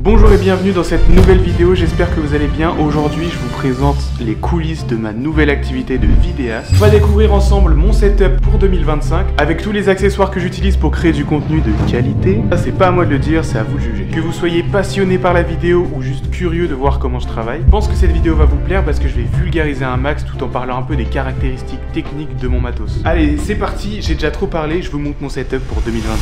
Bonjour et bienvenue dans cette nouvelle vidéo, j'espère que vous allez bien. Aujourd'hui je vous présente les coulisses de ma nouvelle activité de vidéaste. On va découvrir ensemble mon setup pour 2025 avec tous les accessoires que j'utilise pour créer du contenu de qualité. Ça c'est pas à moi de le dire, c'est à vous de juger. Que vous soyez passionné par la vidéo ou juste curieux de voir comment je travaille, je pense que cette vidéo va vous plaire parce que je vais vulgariser un max tout en parlant un peu des caractéristiques techniques de mon matos. Allez c'est parti, j'ai déjà trop parlé, je vous montre mon setup pour 2025.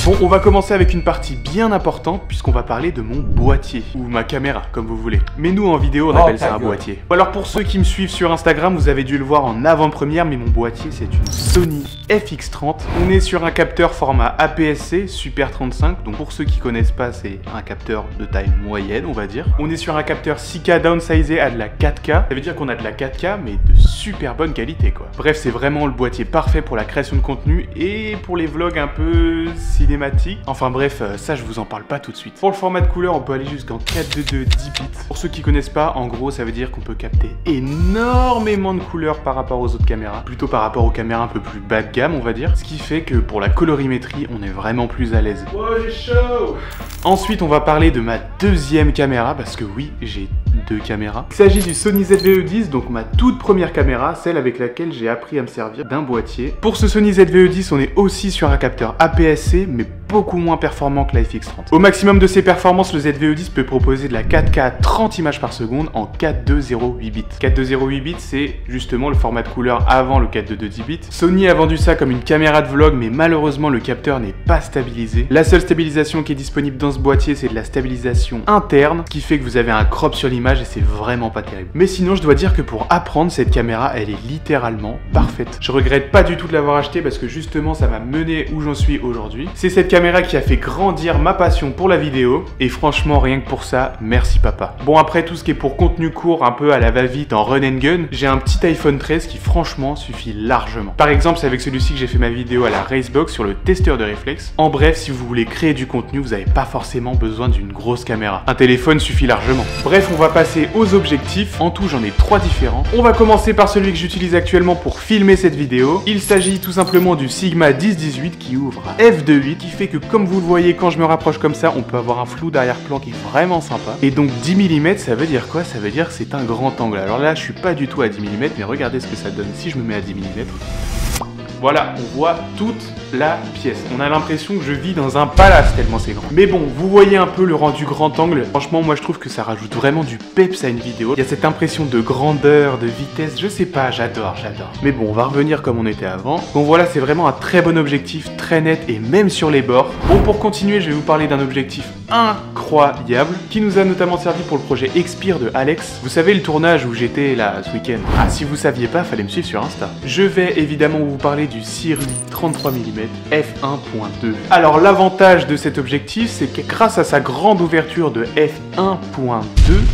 Bon, on va commencer avec une partie bien importante puisqu'on va parler de mon boîtier, ou ma caméra, comme vous voulez. Mais nous, en vidéo, on appelle ça un boîtier. Alors pour ceux qui me suivent sur Instagram, vous avez dû le voir en avant-première, mais mon boîtier, c'est une Sony FX30. On est sur un capteur format APS-C Super 35, donc pour ceux qui connaissent pas, c'est un capteur de taille moyenne, on va dire. On est sur un capteur 6K downsizé à de la 4K. Ça veut dire qu'on a de la 4K, mais de super bonne qualité, quoi. Bref, c'est vraiment le boîtier parfait pour la création de contenu et pour les vlogs un peu cinématiques. Enfin bref, ça je vous en parle pas tout de suite. Pour le format de couleur, on peut aller jusqu'en 4:2 10 bits. Pour ceux qui connaissent pas, en gros ça veut dire qu'on peut capter énormément de couleurs par rapport aux autres caméras, plutôt par rapport aux caméras un peu plus bas de gamme on va dire, ce qui fait que pour la colorimétrie on est vraiment plus à l'aise. Oh j'ai chaud. Ensuite on va parler de ma deuxième caméra, parce que oui j'ai deux caméras. Il s'agit du Sony ZV-E10, donc ma toute première caméra, celle avec laquelle j'ai appris à me servir d'un boîtier. Pour ce Sony ZV-E10, on est aussi sur un capteur APS-C, mais beaucoup moins performant que la FX30. Au maximum de ses performances, le ZV-E10 peut proposer de la 4K à 30 images par seconde en 4.208 bits. 4.208 bits, c'est justement le format de couleur avant le 4.2 10 bits. Sony a vendu ça comme une caméra de vlog, mais malheureusement le capteur n'est pas stabilisé. La seule stabilisation qui est disponible dans ce boîtier, c'est de la stabilisation interne, qui fait que vous avez un crop sur l'image et c'est vraiment pas terrible. Mais sinon, je dois dire que pour apprendre, cette caméra, elle est littéralement parfaite. Je regrette pas du tout de l'avoir achetée parce que justement, ça m'a mené où j'en suis aujourd'hui. C'est cette caméra qui a fait grandir ma passion pour la vidéo et franchement rien que pour ça, merci papa. Bon après tout ce qui est pour contenu court un peu à la va-vite en run and gun, j'ai un petit iPhone 13 qui franchement suffit largement. Par exemple c'est avec celui-ci que j'ai fait ma vidéo à la Racebox sur le testeur de réflexe. En bref, si vous voulez créer du contenu, vous n'avez pas forcément besoin d'une grosse caméra. Un téléphone suffit largement. Bref, on va passer aux objectifs. En tout j'en ai 3 différents. On va commencer par celui que j'utilise actuellement pour filmer cette vidéo. Il s'agit tout simplement du Sigma 10-18 qui ouvre à f2.8, qui fait que comme vous le voyez, quand je me rapproche comme ça, on peut avoir un flou d'arrière-plan qui est vraiment sympa. Et donc 10 mm, ça veut dire quoi? Ça veut dire que c'est un grand angle. Alors là, je suis pas du tout à 10 mm, mais regardez ce que ça donne si je me mets à 10 mm. Voilà, on voit toute la pièce. On a l'impression que je vis dans un palace tellement c'est grand. Mais bon, vous voyez un peu le rendu grand angle. Franchement, moi je trouve que ça rajoute vraiment du peps à une vidéo. Il y a cette impression de grandeur, de vitesse, je sais pas, j'adore. Mais bon, on va revenir comme on était avant. Donc voilà, c'est vraiment un très bon objectif, très net et même sur les bords. Bon, pour continuer, je vais vous parler d'un objectif incroyable qui nous a notamment servi pour le projet Expire de Alex. Vous savez le tournage où j'étais là ce week-end? Ah, si vous saviez pas, fallait me suivre sur Insta. Je vais évidemment vous parler du Sirui 33 mm f1.2. Alors l'avantage de cet objectif, c'est que grâce à sa grande ouverture de f1.2,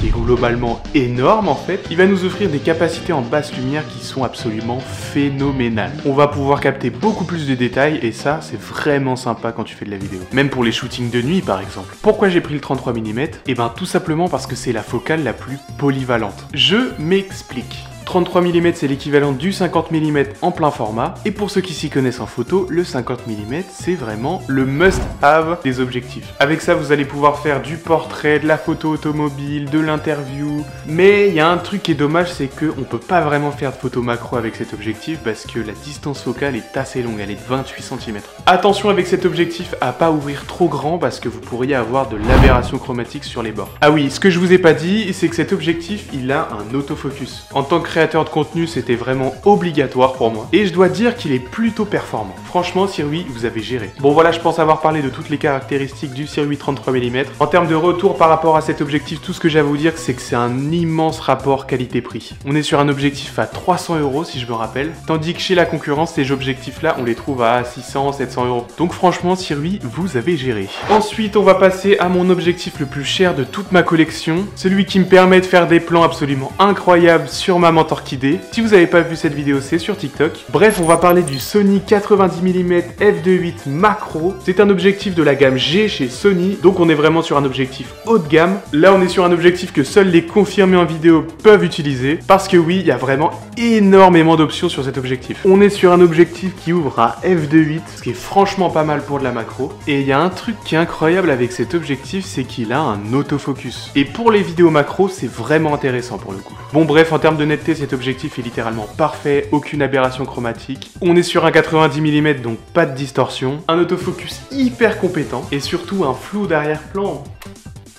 qui est globalement énorme en fait, il va nous offrir des capacités en basse lumière qui sont absolument phénoménales. On va pouvoir capter beaucoup plus de détails et ça, c'est vraiment sympa quand tu fais de la vidéo. Même pour les shootings de nuit par exemple. Pourquoi j'ai pris le 33 mm? Eh ben tout simplement parce que c'est la focale la plus polyvalente. Je m'explique. 33 mm c'est l'équivalent du 50 mm en plein format, et pour ceux qui s'y connaissent en photo, le 50 mm c'est vraiment le must-have des objectifs. Avec ça vous allez pouvoir faire du portrait, de la photo automobile, de l'interview, mais il y a un truc qui est dommage, c'est qu'on peut pas vraiment faire de photo macro avec cet objectif parce que la distance focale est assez longue, elle est de 28 cm. Attention avec cet objectif à pas ouvrir trop grand parce que vous pourriez avoir de l'aberration chromatique sur les bords. Ah oui, ce que je vous ai pas dit, c'est que cet objectif il a un autofocus. En tant que créateur de contenu, c'était vraiment obligatoire pour moi. Et je dois dire qu'il est plutôt performant. Franchement, Sirui, vous avez géré. Bon voilà, je pense avoir parlé de toutes les caractéristiques du Sirui 33 mm. En termes de retour par rapport à cet objectif, tout ce que j'ai à vous dire, c'est que c'est un immense rapport qualité-prix. On est sur un objectif à 300 € si je me rappelle, tandis que chez la concurrence, ces objectifs-là, on les trouve à 600, 700 €. Donc franchement, Sirui, vous avez géré. Ensuite, on va passer à mon objectif le plus cher de toute ma collection, celui qui me permet de faire des plans absolument incroyables sur ma excellente orchidée. Si vous n'avez pas vu cette vidéo, c'est sur TikTok. Bref, on va parler du Sony 90 mm f2.8 macro. C'est un objectif de la gamme G chez Sony, donc on est vraiment sur un objectif haut de gamme. Là, on est sur un objectif que seuls les confirmés en vidéo peuvent utiliser, parce que oui, il y a vraiment énormément d'options sur cet objectif. On est sur un objectif qui ouvre à f2.8, ce qui est franchement pas mal pour de la macro. Et il y a un truc qui est incroyable avec cet objectif, c'est qu'il a un autofocus. Et pour les vidéos macro, c'est vraiment intéressant pour le coup. Bon bref, en termes de netteté, cet objectif est littéralement parfait, aucune aberration chromatique. On est sur un 90 mm, donc pas de distorsion. Un autofocus hyper compétent, et surtout un flou d'arrière-plan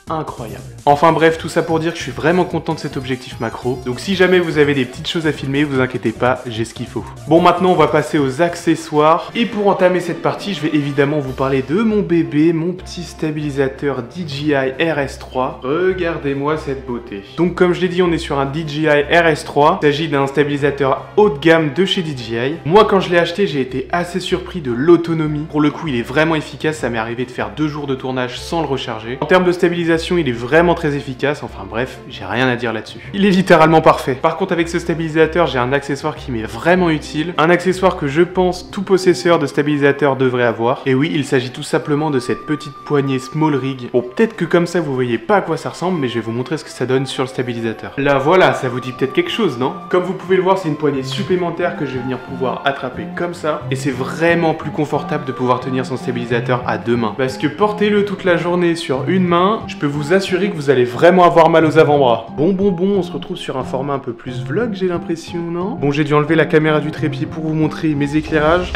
incroyable. Enfin bref, tout ça pour dire que je suis vraiment content de cet objectif macro. Donc si jamais vous avez des petites choses à filmer, vous inquiétez pas, j'ai ce qu'il faut. Bon, maintenant on va passer aux accessoires. Et pour entamer cette partie, je vais évidemment vous parler de mon bébé, mon petit stabilisateur DJI RS3. Regardez-moi cette beauté. Donc comme je l'ai dit, on est sur un DJI RS3. Il s'agit d'un stabilisateur haut de gamme de chez DJI. Moi quand je l'ai acheté, j'ai été assez surpris de l'autonomie. Pour le coup, il est vraiment efficace, ça m'est arrivé de faire 2 jours de tournage sans le recharger. En termes de stabilisation, il est vraiment très efficace, enfin bref, j'ai rien à dire là-dessus. Il est littéralement parfait. Par contre, avec ce stabilisateur, j'ai un accessoire qui m'est vraiment utile, un accessoire que je pense tout possesseur de stabilisateur devrait avoir. Et oui, il s'agit tout simplement de cette petite poignée small rig. Bon, peut-être que comme ça, vous voyez pas à quoi ça ressemble, mais je vais vous montrer ce que ça donne sur le stabilisateur. Là, voilà, ça vous dit peut-être quelque chose, non? Comme vous pouvez le voir, c'est une poignée supplémentaire que je vais venir pouvoir attraper comme ça. Et c'est vraiment plus confortable de pouvoir tenir son stabilisateur à 2 mains. Parce que portez-le toute la journée sur une main, je peux vous assurer que vous allez vraiment avoir mal aux avant-bras. Bon, on se retrouve sur un format un peu plus vlog, j'ai l'impression, non? Bon, j'ai dû enlever la caméra du trépied pour vous montrer mes éclairages.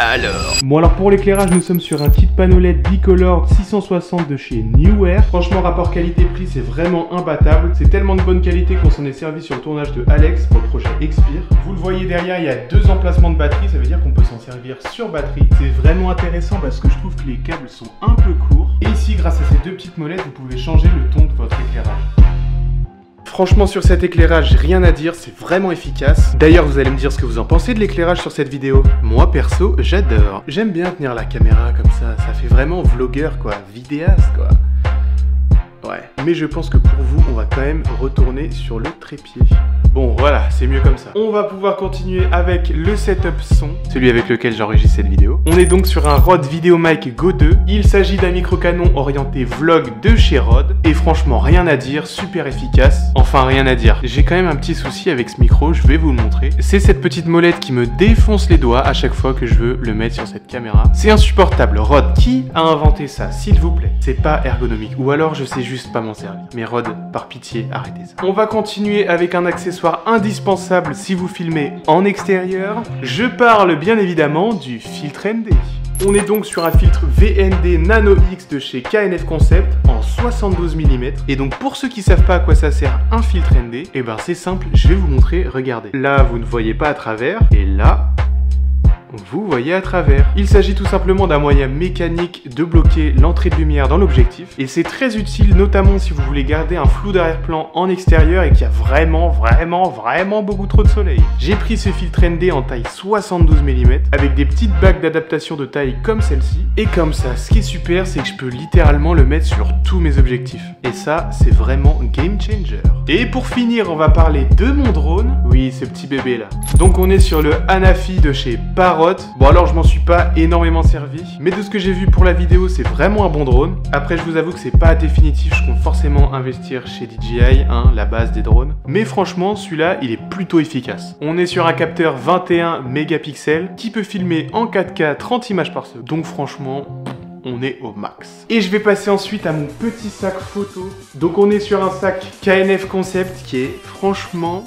Bon, alors pour l'éclairage, nous sommes sur un kit panneau LED Bicolor 660 de chez Neewer. Franchement, rapport qualité-prix, c'est vraiment imbattable. C'est tellement de bonne qualité qu'on s'en est servi sur le tournage de Alex pour le projet Expire. Vous le voyez derrière, il y a 2 emplacements de batterie, ça veut dire qu'on peut s'en servir sur batterie. C'est vraiment intéressant parce que je trouve que les câbles sont un peu courts. Et ici, grâce à ces 2 petites molettes, vous pouvez changer le ton de votre éclairage. Franchement, sur cet éclairage, j'ai rien à dire, c'est vraiment efficace. D'ailleurs, vous allez me dire ce que vous en pensez de l'éclairage sur cette vidéo. Moi, perso, j'adore. J'aime bien tenir la caméra comme ça fait vraiment vlogueur quoi, vidéaste quoi. Ouais, mais je pense que pour vous, on va quand même retourner sur le trépied. Bon, voilà, c'est mieux comme ça. On va pouvoir continuer avec le setup son, celui avec lequel j'enregistre cette vidéo. On est donc sur un Rode VideoMic Go 2. Il s'agit d'un micro-canon orienté vlog de chez Rode. Et franchement, rien à dire, super efficace. Enfin, rien à dire. J'ai quand même un petit souci avec ce micro, je vais vous le montrer. C'est cette petite molette qui me défonce les doigts à chaque fois que je veux le mettre sur cette caméra. C'est insupportable. Rode, qui a inventé ça, s'il vous plaît? C'est pas ergonomique. Ou alors, je sais juste pas m'en servir. Mais Rode, par pitié, arrêtez ça. On va continuer avec un accessoire indispensable si vous filmez en extérieur. Je parle bien évidemment du filtre ND. On est donc sur un filtre VND Nano X de chez KNF Concept en 72 mm. Et donc pour ceux qui savent pas à quoi ça sert un filtre ND, et ben c'est simple, je vais vous montrer, regardez. Là vous ne voyez pas à travers, et là vous voyez à travers. Il s'agit tout simplement d'un moyen mécanique de bloquer l'entrée de lumière dans l'objectif. Et c'est très utile, notamment si vous voulez garder un flou d'arrière-plan en extérieur et qu'il y a vraiment beaucoup trop de soleil. J'ai pris ce filtre ND en taille 72 mm avec des petites bagues d'adaptation de taille comme celle-ci. Et comme ça, ce qui est super, c'est que je peux littéralement le mettre sur tous mes objectifs. Et ça, c'est vraiment game changer. Et pour finir, on va parler de mon drone. Oui, ce petit bébé là. Donc on est sur le Hanafi de chez Parrot. Bon alors je m'en suis pas énormément servi, mais de ce que j'ai vu pour la vidéo c'est vraiment un bon drone. Après je vous avoue que c'est pas définitif, je compte forcément investir chez DJI, hein, la base des drones. Mais franchement celui-là il est plutôt efficace. On est sur un capteur 21 mégapixels qui peut filmer en 4K 30 images par seconde. Donc franchement on est au max. Et je vais passer ensuite à mon petit sac photo. Donc on est sur un sac KNF Concept qui est franchement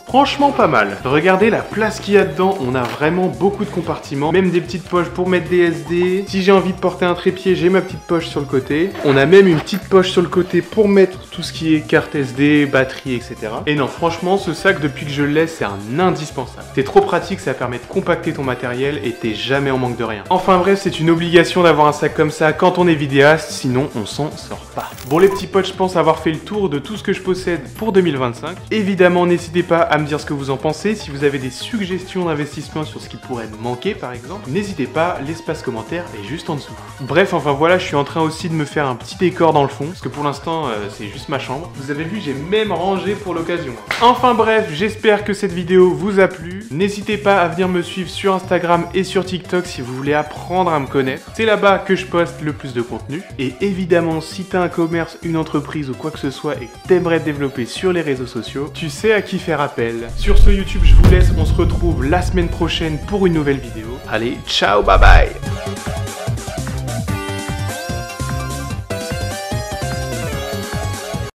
pas mal. Regardez la place qu'il y a dedans, on a vraiment beaucoup de compartiments, même des petites poches pour mettre des SD. Si j'ai envie de porter un trépied, j'ai ma petite poche sur le côté. On a même une petite poche sur le côté pour mettre tout ce qui est carte SD, batterie, etc. Et non, franchement, ce sac, depuis que je l'ai, c'est un indispensable. C'est trop pratique, ça permet de compacter ton matériel et t'es jamais en manque de rien. Enfin bref, c'est une obligation d'avoir un sac comme ça quand on est vidéaste, sinon on s'en sort pas. Bon les petits potes, je pense avoir fait le tour de tout ce que je possède pour 2025. Évidemment, n'hésitez pas à me dire ce que vous en pensez. Si vous avez des suggestions d'investissement sur ce qui pourrait me manquer par exemple, n'hésitez pas, l'espace commentaire est juste en dessous. Bref, enfin voilà, je suis en train aussi de me faire un petit décor dans le fond, parce que pour l'instant c'est juste ma chambre. Vous avez vu, j'ai même rangé pour l'occasion. Enfin bref, j'espère que cette vidéo vous a plu. N'hésitez pas à venir me suivre sur Instagram et sur TikTok si vous voulez apprendre à me connaître. C'est là-bas que je poste le plus de contenu. Et évidemment, si t'as un commerce, une entreprise ou quoi que ce soit et que t'aimerais développer sur les réseaux sociaux, tu sais à qui faire appel. Sur ce YouTube, je vous laisse, on se retrouve la semaine prochaine pour une nouvelle vidéo. Allez, ciao, bye bye!